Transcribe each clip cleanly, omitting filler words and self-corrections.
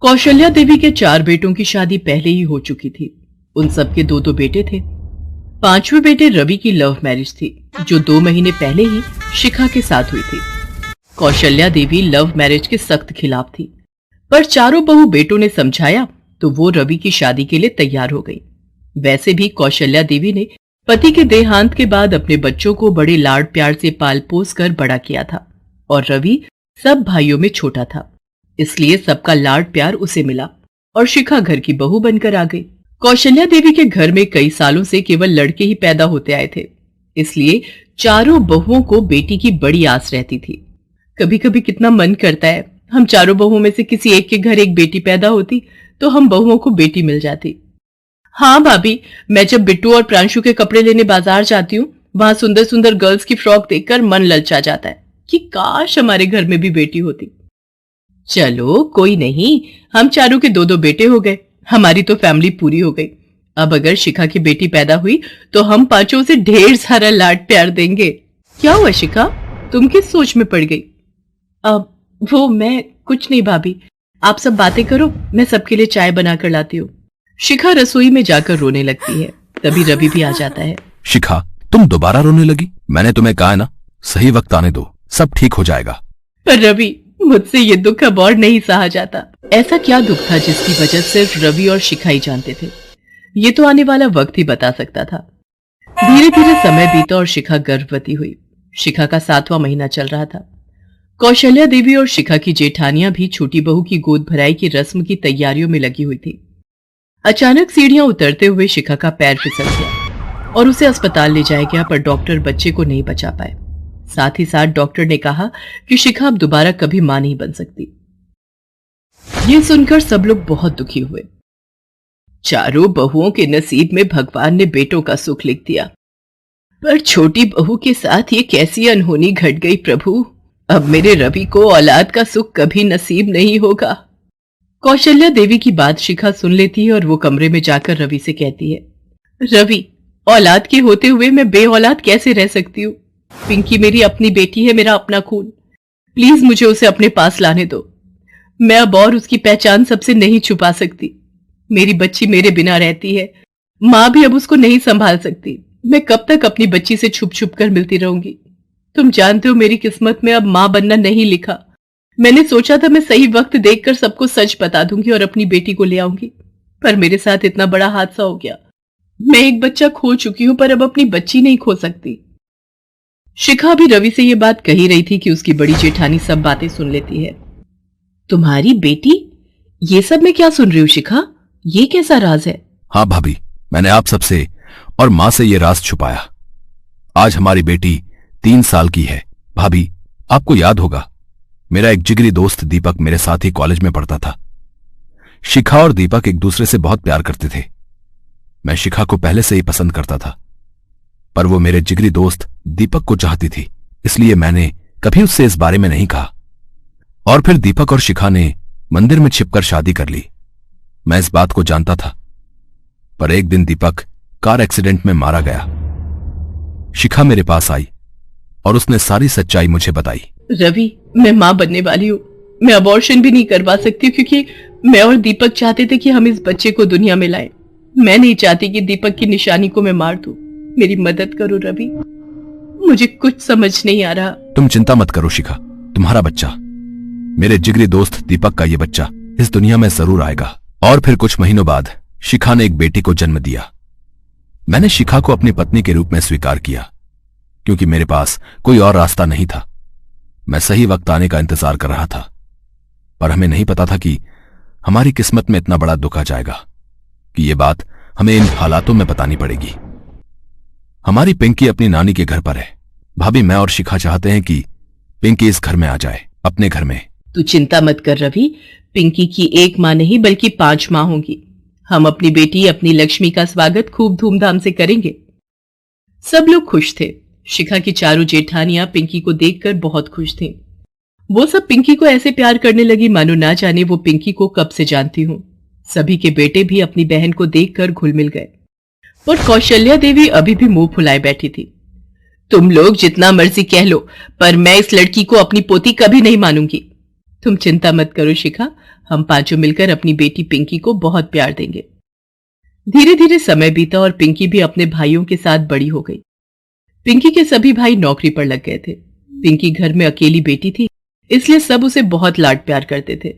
कौशल्या देवी के 4 बेटों की शादी पहले ही हो चुकी थी। उन सबके 2-2 बेटे थे। 5वें बेटे रवि की लव मैरिज थी, जो 2 महीने पहले ही शिखा के साथ हुई थी। कौशल्या देवी लव मैरिज के सख्त खिलाफ थी, पर चारों बहू बेटों ने समझाया तो वो रवि की शादी के लिए तैयार हो गई। वैसे भी कौशल्या देवी ने पति के देहांत के बाद अपने बच्चों को बड़े लाड प्यार से पाल पोस कर बड़ा किया था, और रवि सब भाइयों में छोटा था, इसलिए सबका लाड प्यार उसे मिला और शिखा घर की बहू बनकर आ गई। कौशल्या देवी के घर में कई सालों से केवल लड़के ही पैदा होते आए थे, इसलिए चारों बहुओं को बेटी की बड़ी आस रहती थी। कभी कभी कितना मन करता है हम चारों बहुओं में से किसी एक के घर एक बेटी पैदा होती तो हम बहुओं को बेटी मिल जाती। हाँ भाभी, मैं जब बिट्टू और प्रांशु के कपड़े लेने बाजार जाती हूँ, वहां सुंदर सुंदर गर्ल्स की फ्रॉक देखकर मन ललचा जाता है कि काश हमारे घर में भी बेटी होती। चलो कोई नहीं, हम चारों के 2-2 बेटे हो गए, हमारी तो फैमिली पूरी हो गई। अब अगर शिखा की बेटी पैदा हुई तो हम 5 से ढेर सारा लाड प्यार देंगे। क्या हुआ शिखा, तुम किस सोच में पड़ गई? अब वो मैं कुछ नहीं भाभी, आप सब बातें करो, मैं सबके लिए चाय बनाकर लाती हूँ। शिखा रसोई में जाकर रोने लगती है। तभी रवि भी आ जाता है। शिखा, तुम दोबारा रोने लगी? मैंने तुम्हें कहा है ना, सही वक्त आने दो, सब ठीक हो जाएगा। पर रवि, मुझसे ये दुख अब और नहीं सहा जाता। ऐसा क्या दुख था जिसकी वजह सिर्फ रवि और शिखा ही जानते थे? ये तो आने वाला वक्त ही बता सकता था। धीरे धीरे समय बीता और शिखा गर्भवती हुई। शिखा का 7वां महीना चल रहा था। कौशल्या देवी और शिखा की जेठानियां भी छोटी बहू की गोद भराई की रस्म की तैयारियों में लगी हुई थी। अचानक सीढ़ियां उतरते हुए शिखा का पैर फिसल गया और उसे अस्पताल ले जाया गया, पर डॉक्टर बच्चे को नहीं बचा पाए। साथ ही साथ डॉक्टर ने कहा कि शिखा अब दोबारा कभी मां नहीं बन सकती। ये सुनकर सब लोग बहुत दुखी हुए। चारों बहुओं के नसीब में भगवान ने बेटों का सुख लिख दिया, पर छोटी बहू के साथ ये कैसी अनहोनी घट गई प्रभु। अब मेरे रवि को औलाद का सुख कभी नसीब नहीं होगा। कौशल्या देवी की बात शिखा सुन लेती है और वो कमरे में जाकर रवि से कहती है, रवि, औलाद के होते हुए मैं बे औलाद कैसे रह सकती हूँ? पिंकी मेरी अपनी बेटी है, मेरा अपना खून। प्लीज मुझे उसे अपने पास लाने दो। मैं अब और उसकी पहचान सबसे नहीं छुपा सकती। मेरी बच्ची मेरे बिना रहती है, माँ भी अब उसको नहीं संभाल सकती। मैं कब तक अपनी बच्ची से छुप छुप कर मिलती रहूंगी? तुम जानते हो मेरी किस्मत में अब माँ बनना नहीं लिखा। मैंने सोचा था मैं सही वक्त देखकर सबको सच बता दूंगी और अपनी बेटी को ले आऊंगी, पर मेरे साथ इतना बड़ा हादसा हो गया। मैं एक बच्चा खो चुकी हूं, पर अब अपनी बच्ची नहीं खो सकती। शिखा भी रवि से ये बात कही रही थी कि उसकी बड़ी जेठानी सब बातें सुन लेती है। तुम्हारी बेटी? ये सब मैं क्या सुन रही हूँ शिखा, ये कैसा राज है? हाँ भाभी, मैंने आप सबसे और माँ से ये राज छुपाया। आज हमारी बेटी 3 साल की है। भाभी, आपको याद होगा, मेरा एक जिगरी दोस्त दीपक मेरे साथ ही कॉलेज में पढ़ता था। शिखा और दीपक एक दूसरे से बहुत प्यार करते थे। मैं शिखा को पहले से ही पसंद करता था, पर वो मेरे जिगरी दोस्त दीपक को चाहती थी, इसलिए मैंने कभी उससे इस बारे में नहीं कहा। और फिर दीपक और शिखा ने मंदिर में छिपकर शादी कर ली। मैं इस बात को जानता था, पर एक दिन दीपक कार एक्सीडेंट में मारा गया। शिखा मेरे पास आई और उसने सारी सच्चाई मुझे बताई। रवि, मैं मां बनने वाली हूँ। मैं अबॉर्शन भी नहीं करवा सकती क्योंकि मैं और दीपक चाहते थे कि हम इस बच्चे को दुनिया में लाएं। मैं नहीं चाहती कि दीपक की निशानी को मैं मार दूं। मेरी मदद करो रवि, मुझे कुछ समझ नहीं आ रहा। तुम चिंता मत करो शिखा, तुम्हारा बच्चा, मेरे जिगरी दोस्त दीपक का ये बच्चा इस दुनिया में जरूर आएगा। और फिर कुछ महीनों बाद शिखा ने एक बेटी को जन्म दिया। मैंने शिखा को अपनी पत्नी के रूप में स्वीकार किया, क्योंकि मेरे पास कोई और रास्ता नहीं था। मैं सही वक्त आने का इंतजार कर रहा था, पर हमें नहीं पता था कि हमारी किस्मत में इतना बड़ा दुख आ जाएगा कि ये बात हमें इन हालातों में बतानी पड़ेगी। हमारी पिंकी अपनी नानी के घर पर है। भाभी, मैं और शिखा चाहते हैं कि पिंकी इस घर में आ जाए, अपने घर में। तू चिंता मत कर रवि, पिंकी की एक मां नहीं बल्कि 5 मां होंगी। हम अपनी बेटी अपनी लक्ष्मी का स्वागत खूब धूमधाम से करेंगे। सब लोग खुश थे। शिखा की चारों जेठानियां पिंकी को देखकर बहुत खुश थीं। वो सब पिंकी को ऐसे प्यार करने लगी मानो ना जाने वो पिंकी को कब से जानती हूं। सभी के बेटे भी अपनी बहन को देखकर घुल मिल गए, पर कौशल्या देवी अभी भी मुंह फुलाए बैठी थी। तुम लोग जितना मर्जी कह लो, पर मैं इस लड़की को अपनी पोती कभी नहीं मानूंगी। तुम चिंता मत करो शिखा, हम पांचों मिलकर अपनी बेटी पिंकी को बहुत प्यार देंगे। धीरे धीरे समय बीता और पिंकी भी अपने भाइयों के साथ बड़ी हो गई। पिंकी के सभी भाई नौकरी पर लग गए थे। पिंकी घर में अकेली बेटी थी, इसलिए सब उसे बहुत लाड प्यार करते थे।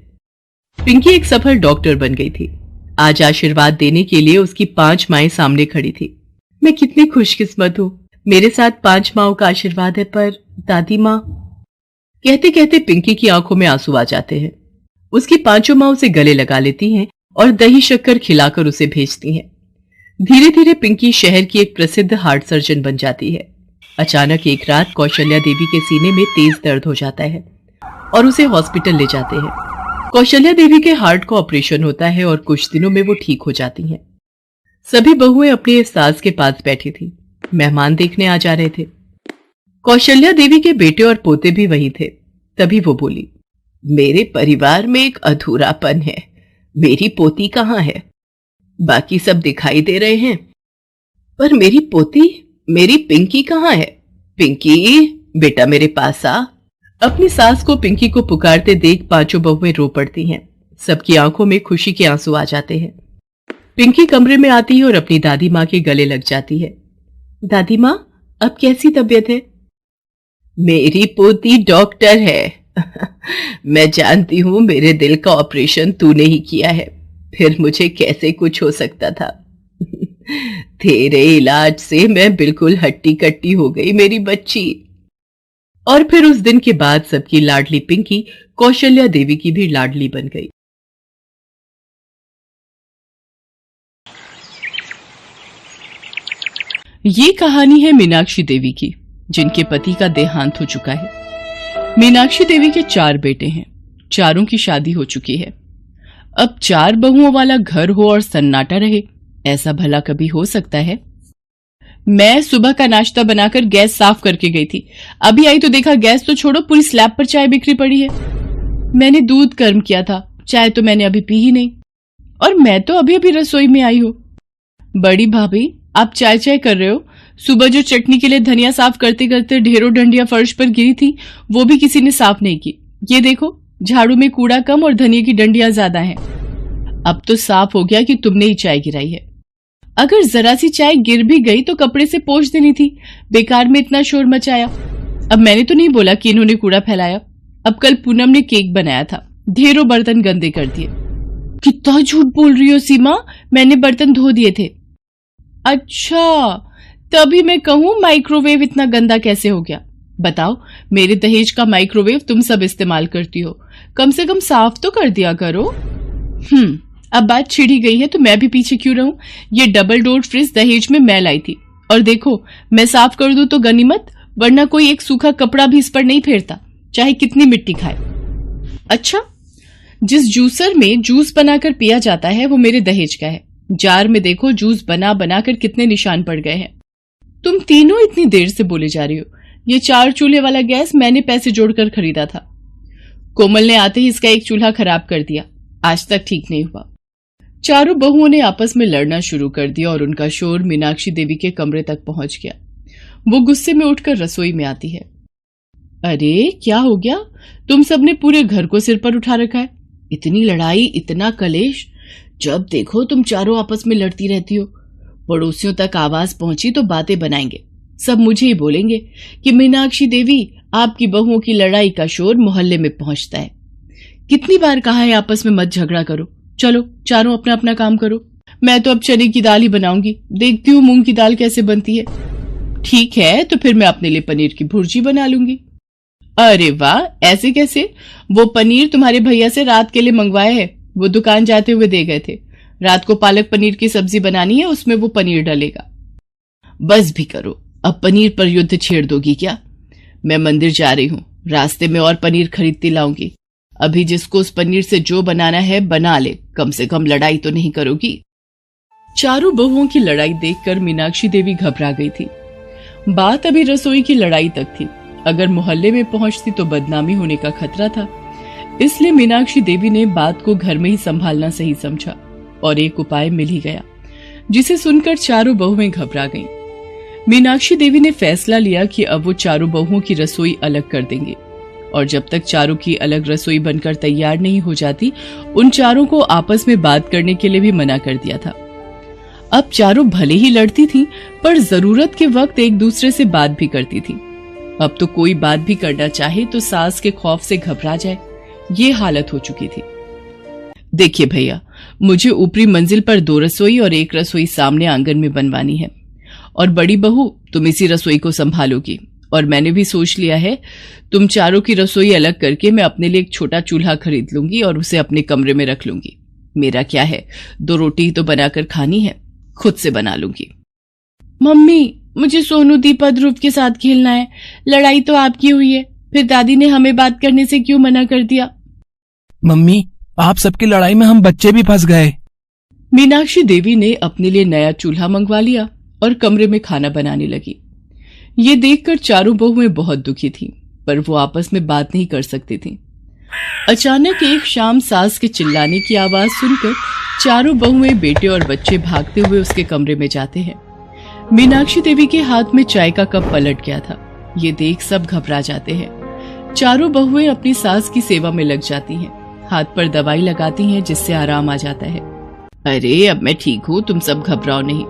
पिंकी एक सफल डॉक्टर बन गई थी। आज आशीर्वाद देने के लिए उसकी 5 माएं सामने खड़ी थी। मैं कितनी खुशकिस्मत हूं, मेरे साथ 5 माओं का आशीर्वाद है। पर दादी माँ, कहते कहते पिंकी की आंखों में आंसू आ जाते हैं। उसकी 5 माँ उसे गले लगा लेती हैं और दही शक्कर खिलाकर उसे भेजती हैं। धीरे धीरे पिंकी शहर की एक प्रसिद्ध हार्ट सर्जन बन जाती है। अचानक एक रात कौशल्या देवी के सीने में तेज दर्द हो जाता है और उसे हॉस्पिटल ले जाते हैं। कौशल्या देवी के हार्ट का ऑपरेशन होता है और कुछ दिनों में वो ठीक हो जाती हैं। सभी बहुएं अपनी सास के पास बैठी थी। मेहमान देखने आ जा रहे थे। कौशल्या देवी के बेटे और पोते भी वहीं थे। तभी वो बोली, मेरे परिवार में एक अधूरापन है। मेरी पोती कहाँ है? बाकी सब दिखाई दे रहे हैं, पर मेरी पोती, मेरी पिंकी कहाँ है? पिंकी, बेटा मेरे पास आ। अपनी सास को पिंकी को पुकारते देख 5 बहुएं रो पड़ती हैं। सबकी आंखों में खुशी के आंसू आ जाते हैं। पिंकी कमरे में आती है और अपनी दादी माँ के गले लग जाती है। दादी माँ, अब कैसी तबीयत है? मेरी पोती डॉक्टर है। मैं जानती हूं मेरे दिल का ऑपरेशन तूने ही किया है, फिर मुझे कैसे कुछ हो सकता था। तेरे इलाज से मैं बिल्कुल हट्टी कट्टी हो गई मेरी बच्ची। और फिर उस दिन के बाद सबकी लाडली पिंकी कौशल्या देवी की भी लाडली बन गई। ये कहानी है मीनाक्षी देवी की, जिनके पति का देहांत हो चुका है। मीनाक्षी देवी के 4 बेटे हैं। चारों की शादी हो चुकी है। अब 4 बहुओं वाला घर हो और सन्नाटा रहे, ऐसा भला कभी हो सकता है? मैं सुबह का नाश्ता बनाकर गैस साफ करके गई थी। अभी आई तो देखा गैस तो छोड़ो, पूरी स्लैब पर चाय बिखरी पड़ी है। मैंने दूध गर्म किया था, चाय तो मैंने अभी पी ही नहीं, और मैं तो अभी अभी रसोई में आई हूँ। बड़ी भाभी, आप चाय चाय कर रहे हो? सुबह जो चटनी के लिए धनिया साफ करते करते ढेरों डंडियां फर्श पर गिरी थी, वो भी किसी ने साफ नहीं की। ये देखो, झाड़ू में कूड़ा कम और धनिया की डंडियां ज्यादा हैं। अब तो साफ हो गया कि तुमने ही चाय गिराई है। अगर जरा सी चाय गिर भी गई तो कपड़े से पोंछ देनी थी, बेकार में इतना शोर मचाया। अब मैंने तो नहीं बोला कि इन्होंने कूड़ा फैलाया। अब कल पूनम ने केक बनाया था, ढेरों बर्तन गंदे कर दिए। कितना झूठ बोल रही हो सीमा, मैंने बर्तन धो दिए थे। अच्छा, तभी मैं कहूं माइक्रोवेव इतना गंदा कैसे हो गया। बताओ, मेरे दहेज का माइक्रोवेव तुम सब इस्तेमाल करती हो, कम से कम साफ तो कर दिया करो। अब बात छिड़ी गई है तो मैं भी पीछे क्यों रहूं? ये डबल डोर फ्रिज दहेज में मैं लाई थी, और देखो मैं साफ कर दूं तो गनीमत, वरना कोई एक सूखा कपड़ा भी इस पर नहीं फेरता, चाहे कितनी मिट्टी खाए। अच्छा, जिस जूसर में जूस बनाकर पिया जाता है वो मेरे दहेज का है। जार में देखो जूस बना बनाकर कितने निशान पड़ गए हैं। तुम तीनों इतनी देर से बोले जा रही हो। ये 4 चूल्हे वाला गैस मैंने पैसे जोड़कर खरीदा था। कोमल ने आते ही इसका एक चूल्हा खराब कर दिया, आज तक ठीक नहीं हुआ। चारों बहुओं ने आपस में लड़ना शुरू कर दिया और उनका शोर मीनाक्षी देवी के कमरे तक पहुंच गया। वो गुस्से में उठकर रसोई में आती है। अरे क्या हो गया? तुम सबने पूरे घर को सिर पर उठा रखा है। इतनी लड़ाई, इतना कलेश, जब देखो तुम चारों आपस में लड़ती रहती हो। पड़ोसियों तक आवाज पहुंची तो बातें बनाएंगे, सब मुझे ही बोलेंगे कि मीनाक्षी देवी, आपकी बहुओं की लड़ाई का शोर मोहल्ले में पहुंचता है। कितनी बार कहा है आपस में मत झगड़ा करो, चलो चारों अपना अपना काम करो। मैं तो अब चने की दाल ही बनाऊंगी, देखती हूँ मूंग की दाल कैसे बनती है। ठीक है, तो फिर मैं अपने लिए पनीर की भुर्जी बना लूंगी। अरे वाह, ऐसे कैसे? वो पनीर तुम्हारे भैया से रात के लिए मंगवाया है, वो दुकान जाते हुए दे गए थे। रात को पालक पनीर की सब्जी बनानी है, उसमें वो पनीर डालेगा। बस भी करो, अब पनीर पर युद्ध छेड़ दोगी क्या? मैं मंदिर जा रही हूँ, रास्ते में और पनीर खरीदती लाऊंगी। अभी जिसको उस पनीर से जो बनाना है बना ले, कम से कम लड़ाई तो नहीं करोगी। चारों बहुओं की लड़ाई देखकर मीनाक्षी देवी घबरा गई थी। बात अभी रसोई की लड़ाई तक थी, अगर मोहल्ले में पहुंचती तो बदनामी होने का खतरा था। इसलिए मीनाक्षी देवी ने बात को घर में ही संभालना सही समझा और एक उपाय मिल ही गया, जिसे सुनकर चारों बहुएं घबरा गईं। मीनाक्षी देवी ने फैसला लिया कि अब वो चारों बहुओं की रसोई अलग कर देंगे। और जब तक चारों की अलग रसोई बनकर तैयार नहीं हो जाती, उन चारों को आपस में बात करने के लिए भी मना कर दिया था। अब चारों भले ही लड़ती थीं, पर जरूरत के वक्त एक दूसरे से बात भी करती थीं। अब तो कोई बात भी करना चाहे तो सास के खौफ से घबरा जाए, ये हालत हो चुकी थी। देखिए भैया, मुझे ऊपरी मंजिल पर 2 रसोई और 1 रसोई सामने आंगन में बनवानी है, और बड़ी बहू तुम इसी रसोई को संभालोगी। और मैंने भी सोच लिया है, तुम चारों की रसोई अलग करके मैं अपने लिए एक छोटा चूल्हा खरीद लूंगी और उसे अपने कमरे में रख लूंगी। मेरा क्या है, 2 रोटी तो बनाकर खानी है, खुद से बना लूंगी। मम्मी, मुझे सोनू, दीपा, ध्रुव के साथ खेलना है। लड़ाई तो आपकी हुई है, फिर दादी ने हमें बात करने से क्यों मना कर दिया? मम्मी, आप सबकी लड़ाई में हम बच्चे भी फंस गए। मीनाक्षी देवी ने अपने लिए नया चूल्हा मंगवा लिया और कमरे में खाना बनाने लगी। ये देखकर चारों बहुएं बहुत दुखी थीं, पर वो आपस में बात नहीं कर सकती थीं। अचानक एक शाम सास के चिल्लाने की आवाज सुनकर चारों बहुएं, बेटे और बच्चे भागते हुए उसके कमरे में जाते हैं। मीनाक्षी देवी के हाथ में चाय का कप पलट गया था। ये देख सब घबरा जाते हैं। चारों बहुएं अपनी सास की सेवा में लग जाती हैं, हाथ पर दवाई लगाती हैं जिससे आराम आ जाता है। अरे अब मैं ठीक हूँ, तुम सब घबराओ नहीं।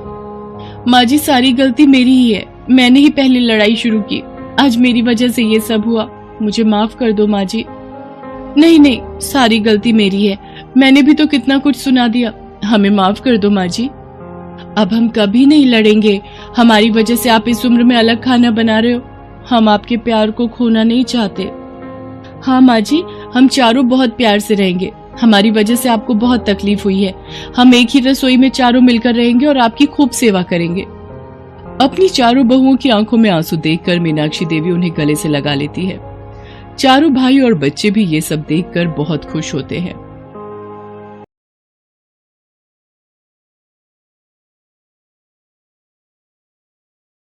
माँ जी, सारी गलती मेरी ही है, मैंने ही पहले लड़ाई शुरू की। आज मेरी वजह से ये सब हुआ, मुझे माफ कर दो माँ जी। नहीं नहीं, सारी गलती मेरी है, मैंने भी तो कितना कुछ सुना दिया, हमें माफ कर दो माँ जी। अब हम कभी नहीं लड़ेंगे। हमारी वजह से आप इस उम्र में अलग खाना बना रहे हो, हम आपके प्यार को खोना नहीं चाहते। हाँ माँ जी, हम चारों बहुत प्यार से रहेंगे। हमारी वजह से आपको बहुत तकलीफ हुई है। हम एक ही रसोई में चारों मिलकर रहेंगे और आपकी खूब सेवा करेंगे। अपनी चारों बहुओं की आंखों में आंसू देखकर मीनाक्षी देवी उन्हें गले से लगा लेती है। चारों भाई और बच्चे भी ये सब देखकर बहुत खुश होते हैं।